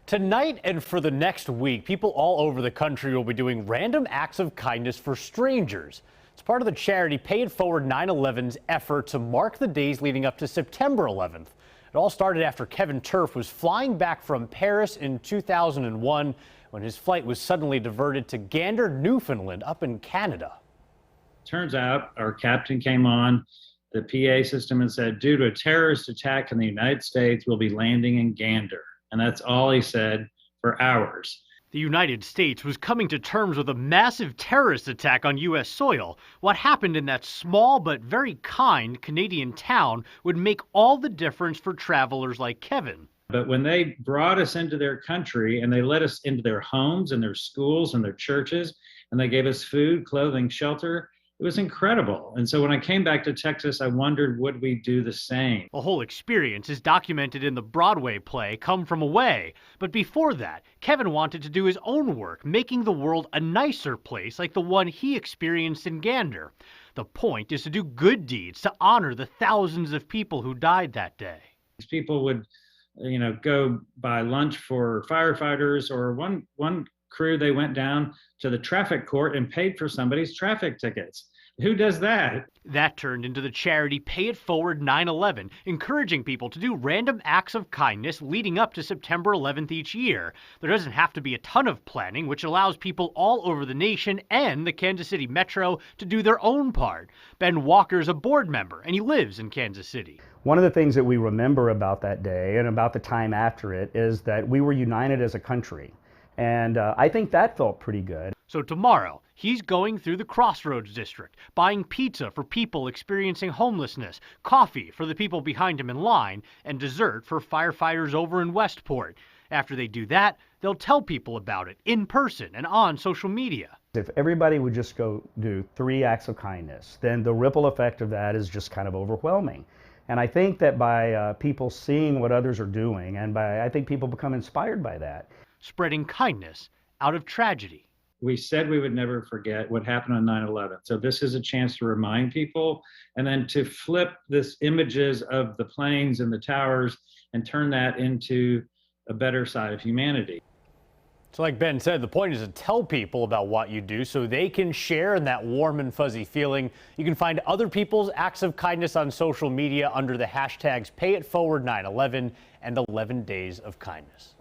Tonight and for the next week, people all over the country will be doing random acts of kindness for strangers. It's part of the charity Pay It Forward 9/11's effort to mark the days leading up to September 11th. It all started after Kevin Tuerff was flying back from Paris in 2001 when his flight was suddenly diverted to Gander, Newfoundland, up in Canada. Turns out our captain came on the PA system and said, due to a terrorist attack in the United States, we'll be landing in Gander. And that's all he said for hours. The United States was coming to terms with a massive terrorist attack on U.S. soil. What happened in that small but very kind Canadian town would make all the difference for travelers like Kevin. But when they brought us into their country and they let us into their homes and their schools and their churches, and they gave us food, clothing, shelter, it was incredible. And so when I came back to Texas, I wondered, would we do the same? The whole experience is documented in the Broadway play Come From Away. But before that, Kevin wanted to do his own work, making the world a nicer place like the one he experienced in Gander. The point is to do good deeds to honor the thousands of people who died that day. People would, go buy lunch for firefighters, or one crew, they went down to the traffic court and paid for somebody's traffic tickets. Who does that? That turned into the charity Pay It Forward 9/11, encouraging people to do random acts of kindness leading up to September 11th each year. There doesn't have to be a ton of planning, which allows people all over the nation and the Kansas City Metro to do their own part. Ben Walker's a board member, and he lives in Kansas City. One of the things that we remember about that day and about the time after it is that we were united as a country. And I think that felt pretty good. So tomorrow, he's going through the Crossroads district, buying pizza for people experiencing homelessness, coffee for the people behind him in line, and dessert for firefighters over in Westport. After they do that, they'll tell people about it in person and on social media. If everybody would just go do 3 acts of kindness, then the ripple effect of that is just kind of overwhelming. And I think that by people seeing what others are doing, and I think people become inspired by that. Spreading kindness out of tragedy. We said we would never forget what happened on 9/11. So this is a chance to remind people, and then to flip this images of the planes and the towers and turn that into a better side of humanity. So like Ben said, the point is to tell people about what you do so they can share in that warm and fuzzy feeling. You can find other people's acts of kindness on social media under the hashtags PayItForward9/11 and 11 Days of Kindness.